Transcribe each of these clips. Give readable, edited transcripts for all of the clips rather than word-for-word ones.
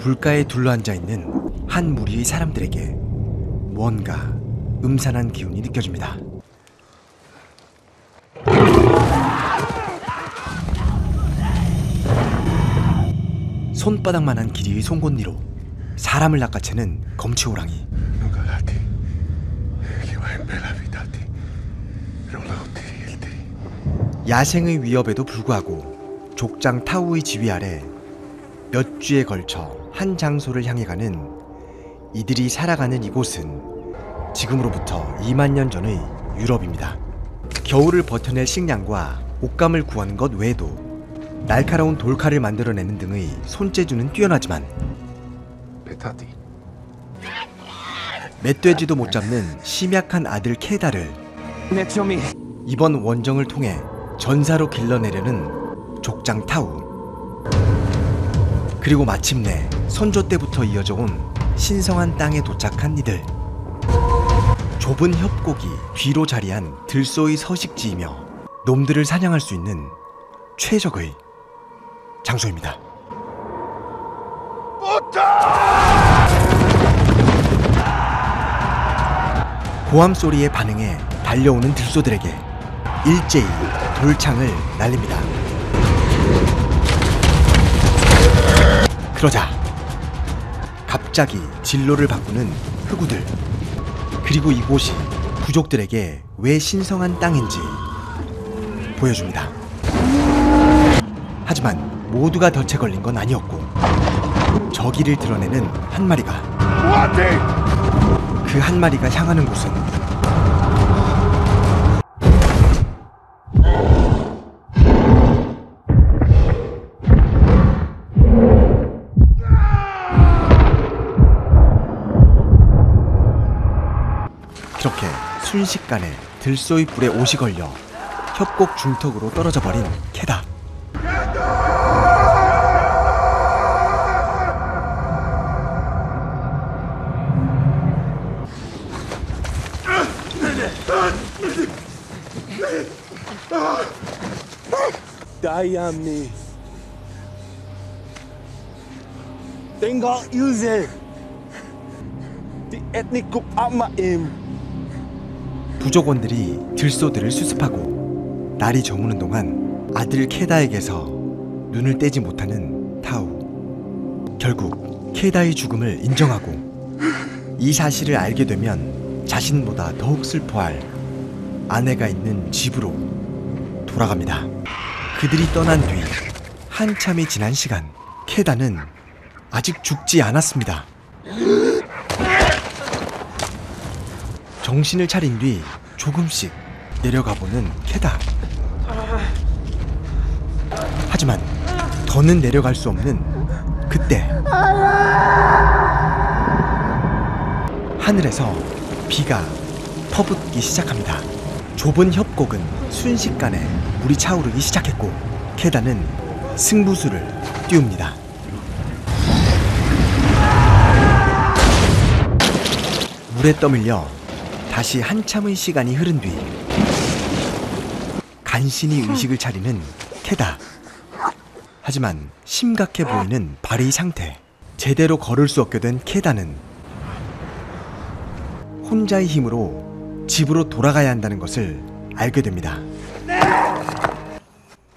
불가에 둘러앉아 있는 한 무리의 사람들에게 뭔가 음산한 기운이 느껴집니다. 손바닥만한 길이의 송곳니로 사람을 낚아채는 검치호랑이. 야생의 위협에도 불구하고 족장 타우의 지휘 아래 몇 주에 걸쳐 한 장소를 향해 가는 이들이 살아가는 이곳은 지금으로부터 2만 년 전의 유럽입니다. 겨울을 버텨낼 식량과 옷감을 구하는 것 외에도 날카로운 돌칼을 만들어내는 등의 손재주는 뛰어나지만 멧돼지도 못 잡는 심약한 아들 케다를 이번 원정을 통해 전사로 길러내려는 족장 타우. 그리고 마침내 선조 때부터 이어져 온 신성한 땅에 도착한 이들. 좁은 협곡이 뒤로 자리한 들소의 서식지이며 놈들을 사냥할 수 있는 최적의 장소입니다. 고함 소리에 반응해 달려오는 들소들에게 일제히 돌창을 날립니다. 그러자 갑자기 진로를 바꾸는 흑우들. 그리고 이곳이 부족들에게 왜 신성한 땅인지 보여줍니다. 하지만 모두가 덫에 걸린 건 아니었고 저기를 드러내는 한 마리가, 그 한 마리가 향하는 곳은 그렇게 순식간에 들소의 불에 옷이 걸려 협곡 중턱으로 떨어져 버린 케다. Dayami. Tengok Yuzel. Di etnik group Amaim. 부족원들이 들소들을 수습하고 날이 저무는 동안 아들 케다에게서 눈을 떼지 못하는 타우. 결국 케다의 죽음을 인정하고 이 사실을 알게 되면 자신보다 더욱 슬퍼할 아내가 있는 집으로 돌아갑니다. 그들이 떠난 뒤 한참이 지난 시간, 케다는 아직 죽지 않았습니다. 정신을 차린 뒤 조금씩 내려가보는 케다. 하지만 더는 내려갈 수 없는 그때 하늘에서 비가 퍼붓기 시작합니다. 좁은 협곡은 순식간에 물이 차오르기 시작했고 케다는 승부수를 띄웁니다. 물에 떠밀려 다시 한참의 시간이 흐른 뒤 간신히 의식을 차리는 케다. 하지만 심각해 보이는 발의 상태. 제대로 걸을 수 없게 된 케다는 혼자의 힘으로 집으로 돌아가야 한다는 것을 알게 됩니다.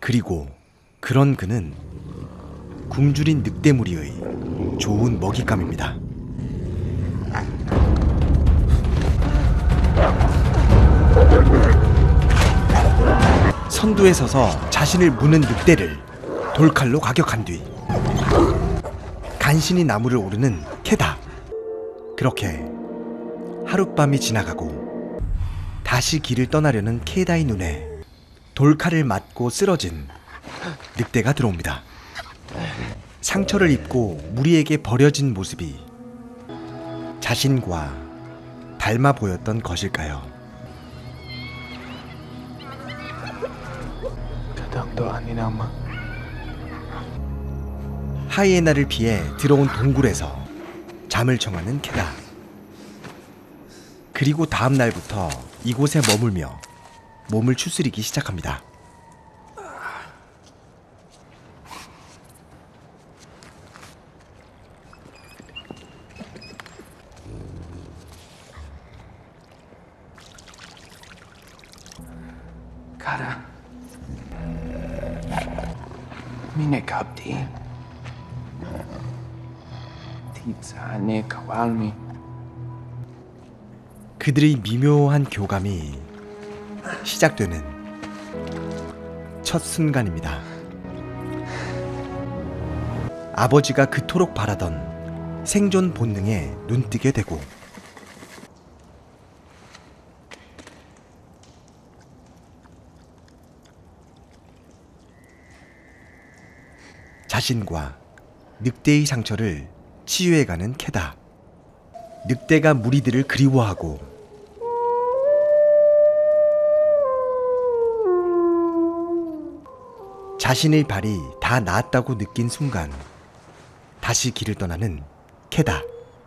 그리고 그런 그는 굶주린 늑대무리의 좋은 먹잇감입니다. 선두에 서서 자신을 무는 늑대를 돌칼로 가격한 뒤 간신히 나무를 오르는 케다. 그렇게 하룻밤이 지나가고 다시 길을 떠나려는 케다의 눈에 돌칼을 맞고 쓰러진 늑대가 들어옵니다. 상처를 입고 무리에게 버려진 모습이 자신과 닮아 보였던 것일까요? 하이에나를 피해 들어온 동굴에서 잠을 청하는 케다. 그리고 다음 날부터 이곳에 머물며 몸을 추스리기 시작합니다. Cara. Mine kapti. Titsane kawalmi. 그들의 미묘한 교감이 시작되는 첫 순간입니다. 아버지가 그토록 바라던 생존 본능에 눈뜨게 되고 자신과 늑대의 상처를 치유해가는 캐다. 늑대가 무리들을 그리워하고 자신의 발이 다 나았다고 느낀 순간 다시 길을 떠나는 캐다.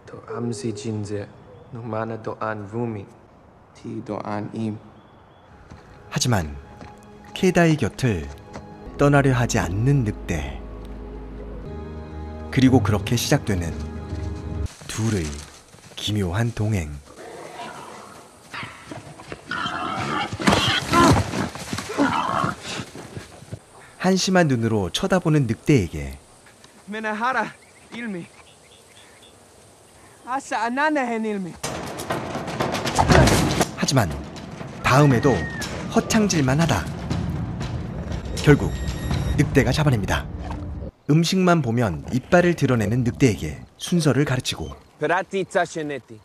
To amsi jinze. Numana doan vumi. Ti doan im. 하지만 캐다의 곁을 떠나려 하지 않는 늑대. 그리고 그렇게 시작되는 둘의 기묘한 동행. 한심한 눈으로 쳐다보는 늑대에게 Menahara ilmi. Asa ananahen ilmi. 하지만 다음에도 허창질만 하다 결국 늑대가 잡아냅니다. 음식만 보면 이빨을 드러내는 늑대에게 순서를 가르치고 Perati tasheneti.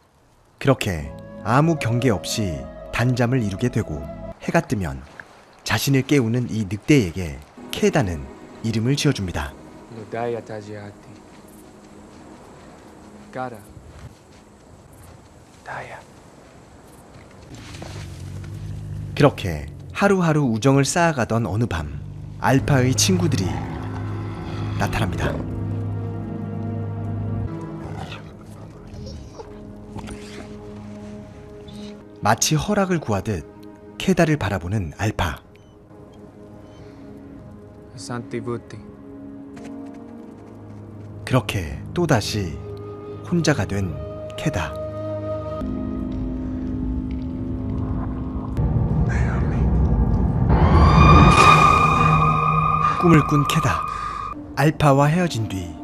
그렇게 아무 경계 없이 단잠을 이루게 되고 해가 뜨면 자신을 깨우는 이 늑대에게 캐다는 이름을 지어줍니다. Nudaya tajiati. Cara. Daya. 그렇게 하루하루 우정을 쌓아가던 어느 밤 알파의 친구들이 나타납니다. 마치 허락을 구하듯 캐다를 바라보는 알파. Santibuti. 그렇게 또다시 혼자가 된 캐다. 꿈을 꾼 캐다. 알파와 헤어진 뒤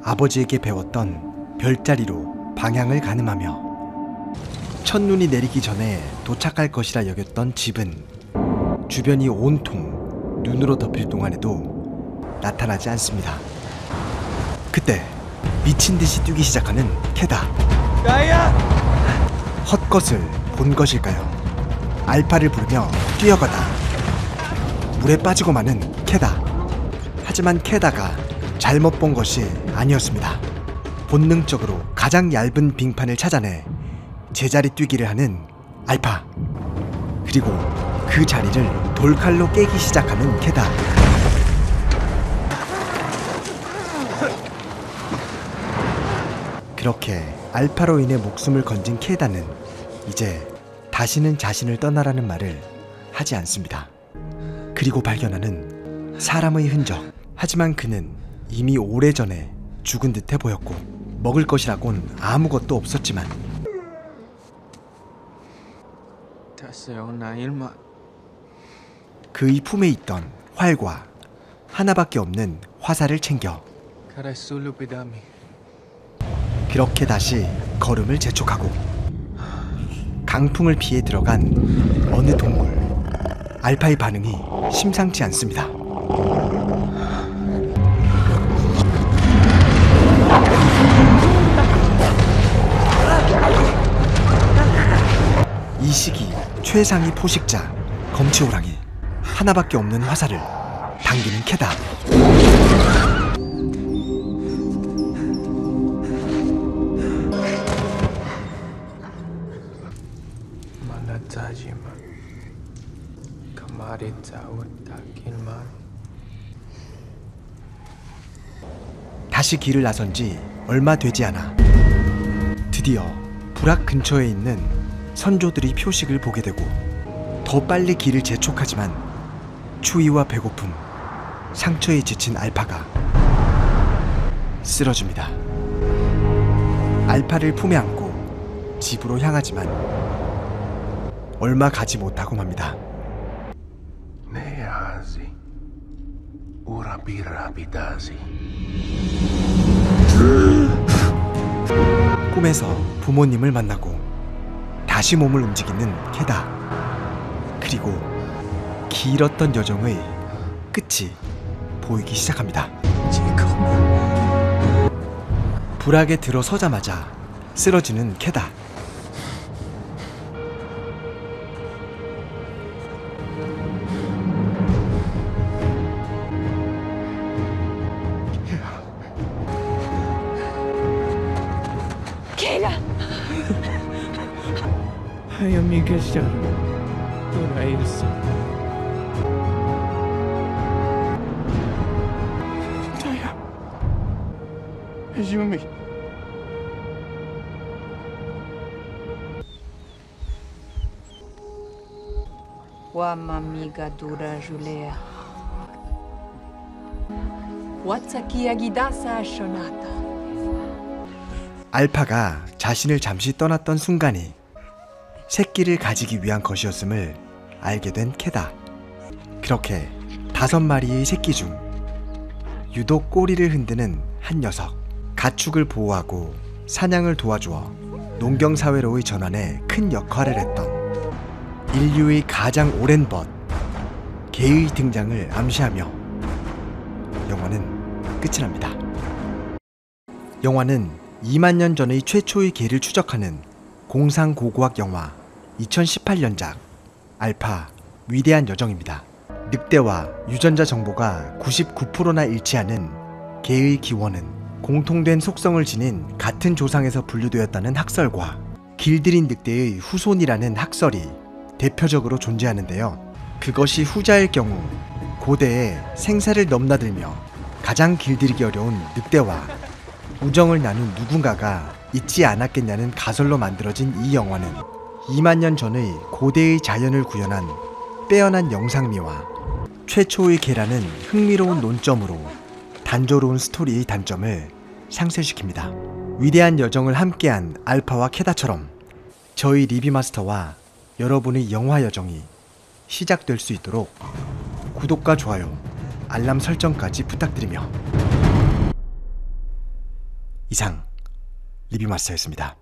아버지에게 배웠던 별자리로 방향을 가늠하며 첫눈이 내리기 전에 도착할 것이라 여겼던 집은 주변이 온통 눈으로 덮일 동안에도 나타나지 않습니다. 그때 미친 듯이 뛰기 시작하는 캐다. Daya. 헛것을 본 것일까요? 알파를 부르며 뛰어가다 물에 빠지고 마는 캐다. 하지만 캐다가 잘못 본 것이 아니었습니다. 본능적으로 가장 얇은 빙판을 찾아내 제자리 뛰기를 하는 알파. 그리고 그 자리를 돌칼로 깨기 시작하는 캐다. 그렇게 알파로 인해 목숨을 건진 캐다는 이제 다시는 자신을 떠나라는 말을 하지 않습니다. 그리고 발견하는 사람의 흔적. 하지만 그는 이미 오래전에 죽은 듯해 보였고 먹을 것이라곤 아무것도 없었지만 Taseona ilma. 그의 품에 있던 활과 하나밖에 없는 화살을 챙겨 Karasulu pidami. 그렇게 다시 걸음을 재촉하고 강풍을 피해 들어간 어느 동굴. 알파의 반응이 심상치 않습니다. 이 시기 최상위 포식자 검치호랑이. 하나밖에 없는 화살을 당기는 캐다. Malatajima. Kamarita utakilman. 다시 길을 나선 지 얼마 되지 않아 드디어 불악 근처에 있는 선조들의 표식을 보게 되고 더 빨리 길을 재촉하지만 추위와 배고픔, 상처에 지친 알파가 쓰러집니다. 알파를 품에 안고 집으로 향하지만 얼마 가지 못하고 맙니다. 꿈에서 부모님을 만나고 다시 몸을 움직이는 케다. 그리고 길었던 여정의 끝이 보이기 시작합니다. 불악에 들어서자마자 쓰러지는 케다. 하염이 계시라 돌아있어. 다야, 해주미. Wamamiga dura julea. Watsaki agidasa shonata. 알파가 자신을 잠시 떠났던 순간이 새끼를 가지기 위한 것이었음을 알게 된 케다. 그렇게 5마리의 새끼 중 유독 꼬리를 흔드는 한 녀석, 가축을 보호하고 사냥을 도와주어 농경사회로의 전환에 큰 역할을 했던 인류의 가장 오랜 벗, 개의 등장을 암시하며 영화는 끝이 납니다. 영화는 2만 년 전의 최초의 개를 추적하는 공상고고학 영화 2018년작 알파 위대한 여정입니다. 늑대와 유전자 정보가 99%나 일치하는 개의 기원은 공통된 속성을 지닌 같은 조상에서 분류되었다는 학설과 길들인 늑대의 후손이라는 학설이 대표적으로 존재하는데요. 그것이 후자일 경우 고대에 생사를 넘나들며 가장 길들이기 어려운 늑대와 우정을 나눈 누군가가 있지 않았겠냐는 가설로 만들어진 이 영화는 2만 년 전의 고대의 자연을 구현한 빼어난 영상미와 최초의 개라는 흥미로운 논점으로 단조로운 스토리의 단점을 상쇄시킵니다. 위대한 여정을 함께한 알파와 케다처럼 저희 리뷰마스터와 여러분의 영화 여정이 시작될 수 있도록 구독과 좋아요, 알람 설정까지 부탁드리며 이상 리뷰마스터였습니다.